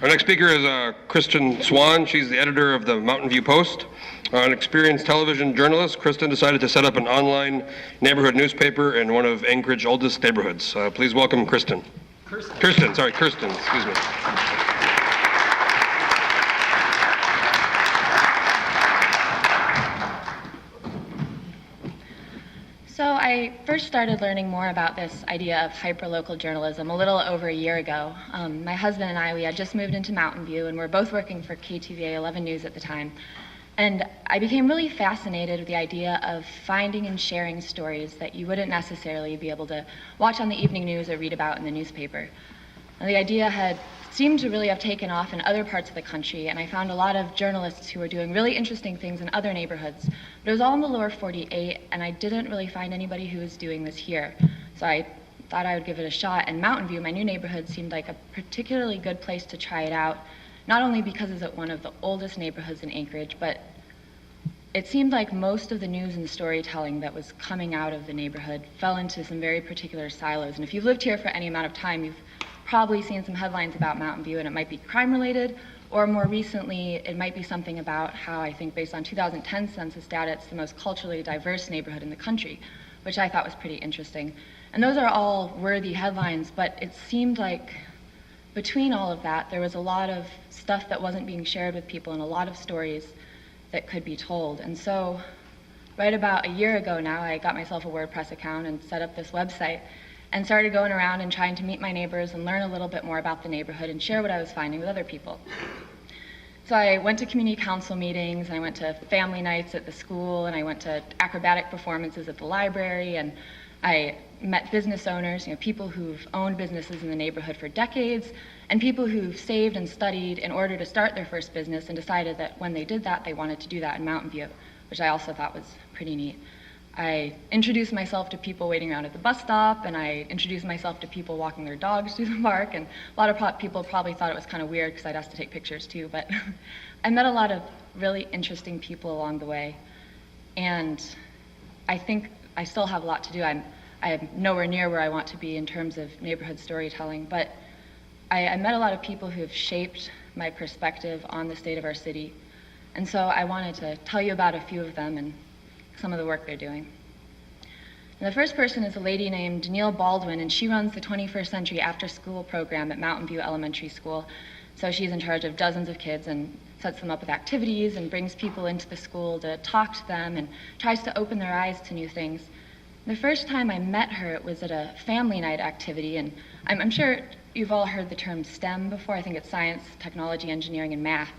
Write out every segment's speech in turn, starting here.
Our next speaker is Kirsten Swann. She's the editor of the Mountain View Post. An experienced television journalist, Kirsten decided to set up an online neighborhood newspaper in one of Anchorage's oldest neighborhoods. Please welcome Kirsten. Kirsten, excuse me. So I first started learning more about this idea of hyperlocal journalism a little over a year ago. My husband and I, we had just moved into Mountain View, and we were both working for KTVA 11 News at the time. And I became really fascinated with the idea of finding and sharing stories that you wouldn't necessarily be able to watch on the evening news or read about in the newspaper. And the idea had seemed to really have taken off in other parts of the country, and I found a lot of journalists who were doing really interesting things in other neighborhoods. But it was all in the lower 48, and I didn't really find anybody who was doing this here. So I thought I would give it a shot, and Mountain View, my new neighborhood, seemed like a particularly good place to try it out, not only because it's one of the oldest neighborhoods in Anchorage, but it seemed like most of the news and storytelling that was coming out of the neighborhood fell into some very particular silos. And if you've lived here for any amount of time, you've probably seen some headlines about Mountain View, and it might be crime-related, or more recently, it might be something about how, I think based on 2010 census data, it's the most culturally diverse neighborhood in the country, which I thought was pretty interesting. And those are all worthy headlines, but it seemed like between all of that, there was a lot of stuff that wasn't being shared with people and a lot of stories that could be told. And so right about a year ago now, I got myself a WordPress account and set up this website and started going around and trying to meet my neighbors and learn a little bit more about the neighborhood and share what I was finding with other people. So I went to community council meetings, and I went to family nights at the school, and I went to acrobatic performances at the library, and I met business owners, people who've owned businesses in the neighborhood for decades, and people who've saved and studied in order to start their first business and decided that when they did that, they wanted to do that in Mountain View, which I also thought was pretty neat. I introduced myself to people waiting around at the bus stop, and I introduced myself to people walking their dogs through the park, and a lot of people probably thought it was kind of weird because I'd asked to take pictures too, but I met a lot of really interesting people along the way, and I think I still have a lot to do. I am nowhere near where I want to be in terms of neighborhood storytelling, but I met a lot of people who have shaped my perspective on the state of our city, and so I wanted to tell you about a few of them and some of the work they're doing. And the first person is a lady named Baldwin, and she runs the 21st Century After School program at Mountain View Elementary School. So she's in charge of dozens of kids and sets them up with activities and brings people into the school to talk to them and tries to open their eyes to new things. The first time I met her, it was at a family night activity, and I'm sure you've all heard the term STEM before. I think it's science, technology, engineering, and math,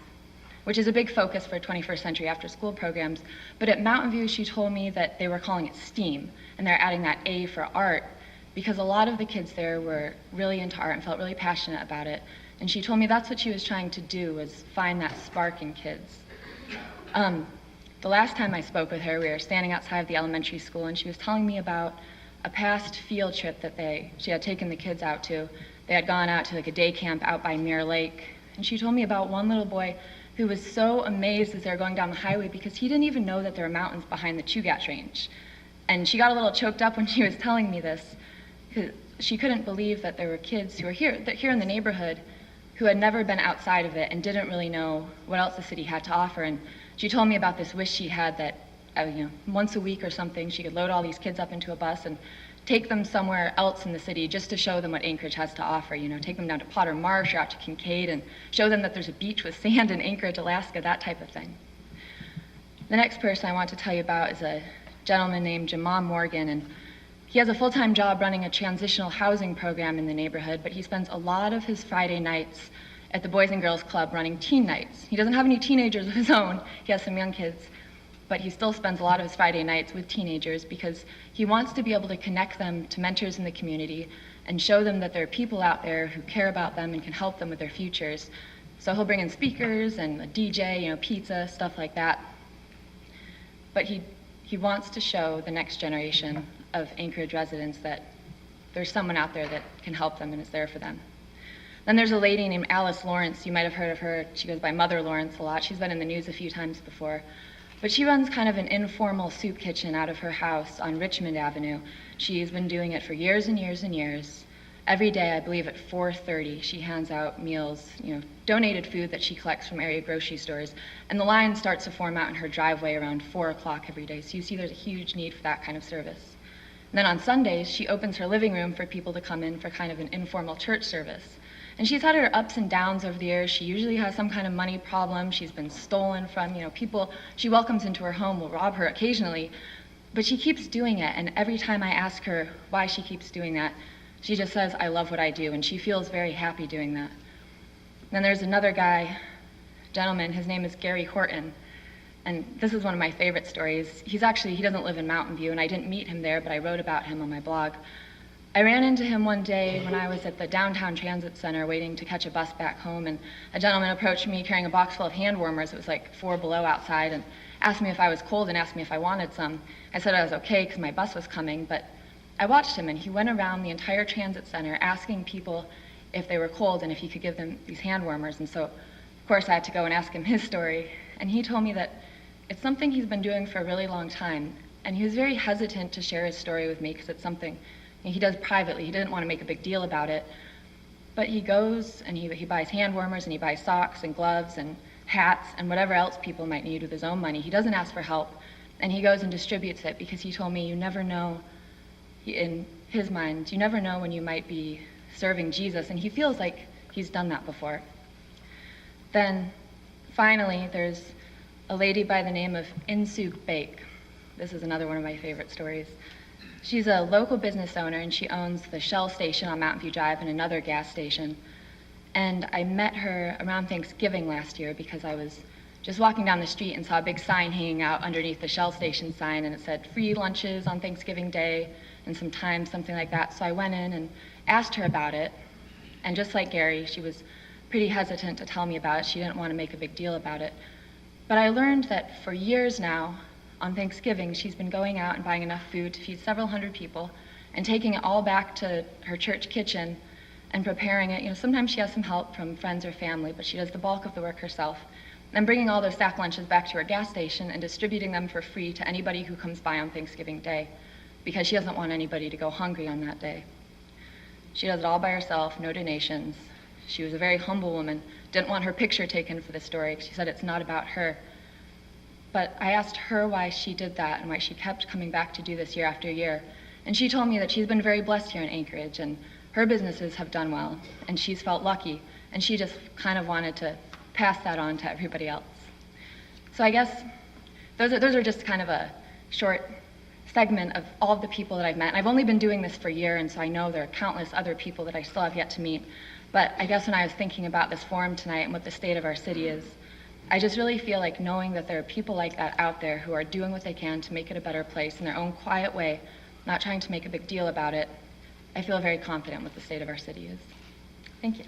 which is a big focus for 21st Century After School programs. But at Mountain View, she told me that they were calling it STEAM, and they're adding that A for art, because a lot of the kids there were really into art and felt really passionate about it. And she told me that's what she was trying to do, was find that spark in kids. The last time I spoke with her, we were standing outside of the elementary school, and she was telling me about a past field trip that she had taken the kids out to. They had gone out to like a day camp out by Mirror Lake, and she told me about one little boy who was so amazed as they were going down the highway because he didn't even know that there were mountains behind the Chugach Range. And she got a little choked up when she was telling me this, because she couldn't believe that there were kids who were here in the neighborhood who had never been outside of it and didn't really know what else the city had to offer. And she told me about this wish she had that once a week or something she could load all these kids up into a bus and take them somewhere else in the city just to show them what Anchorage has to offer. Take them down to Potter Marsh or out to Kincaid and show them that there's a beach with sand in Anchorage, Alaska, that type of thing. The next person I want to tell you about is a gentleman named Jamal Morgan, and he has a full-time job running a transitional housing program in the neighborhood, but he spends a lot of his Friday nights at the Boys and Girls Club running teen nights. He doesn't have any teenagers of his own. He has some young kids, but he still spends a lot of his Friday nights with teenagers because he wants to be able to connect them to mentors in the community and show them that there are people out there who care about them and can help them with their futures. So he'll bring in speakers and a DJ, pizza, stuff like that. But he wants to show the next generation of Anchorage residents that there's someone out there that can help them and is there for them. Then there's a lady named Alice Lawrence. You might have heard of her. She goes by Mother Lawrence a lot. She's been in the news a few times before. But she runs kind of an informal soup kitchen out of her house on Richmond Avenue. She's been doing it for years and years and years. every day, I believe at 4:30, she hands out meals, donated food that she collects from area grocery stores. And the line starts to form out in her driveway around 4 o'clock every day. So you see there's a huge need for that kind of service. And then on Sundays, she opens her living room for people to come in for kind of an informal church service. And she's had her ups and downs over the years. She usually has some kind of money problem. She's been stolen from, people she welcomes into her home will rob her occasionally. But she keeps doing it. And every time I ask her why she keeps doing that, she just says, I love what I do. And she feels very happy doing that. Then there's another gentleman, his name is Gary Horton. And this is one of my favorite stories. He doesn't live in Mountain View, and I didn't meet him there, but I wrote about him on my blog. I ran into him one day when I was at the downtown transit center waiting to catch a bus back home, and a gentleman approached me carrying a box full of hand warmers. It was like 4 below outside, and asked me if I was cold and asked me if I wanted some. I said I was okay because my bus was coming, but I watched him, and he went around the entire transit center asking people if they were cold and if he could give them these hand warmers. And so, of course, I had to go and ask him his story. And he told me that it's something he's been doing for a really long time. And he was very hesitant to share his story with me because it's something he does privately. He didn't want to make a big deal about it. But he goes and he buys hand warmers and he buys socks and gloves and hats and whatever else people might need with his own money. He doesn't ask for help. And he goes and distributes it because he told me you never know, in his mind, you never know when you might be serving Jesus. And he feels like he's done that before. Then finally, there's a lady by the name of Insug Bake. This is another one of my favorite stories. She's a local business owner, and she owns the Shell station on Mountain View Drive and another gas station. And I met her around Thanksgiving last year because I was just walking down the street and saw a big sign hanging out underneath the Shell station sign, and it said free lunches on Thanksgiving Day and some time, something like that. So I went in and asked her about it. And just like Gary, she was pretty hesitant to tell me about it. She didn't want to make a big deal about it. But I learned that for years now, on Thanksgiving, she's been going out and buying enough food to feed several hundred people and taking it all back to her church kitchen and preparing it. Sometimes she has some help from friends or family, but she does the bulk of the work herself. And bringing all those stack lunches back to her gas station and distributing them for free to anybody who comes by on Thanksgiving Day, because she doesn't want anybody to go hungry on that day. She does it all by herself, no donations. She was a very humble woman, didn't want her picture taken for the story. She said it's not about her. But I asked her why she did that and why she kept coming back to do this year after year. And she told me that she's been very blessed here in Anchorage, and her businesses have done well, and she's felt lucky, and she just kind of wanted to pass that on to everybody else. So I guess those are just kind of a short segment of all of the people that I've met. And I've only been doing this for a year, and so I know there are countless other people that I still have yet to meet. But I guess when I was thinking about this forum tonight and what the state of our city is, I just really feel like knowing that there are people like that out there who are doing what they can to make it a better place in their own quiet way, not trying to make a big deal about it, I feel very confident what the state of our city is. Thank you.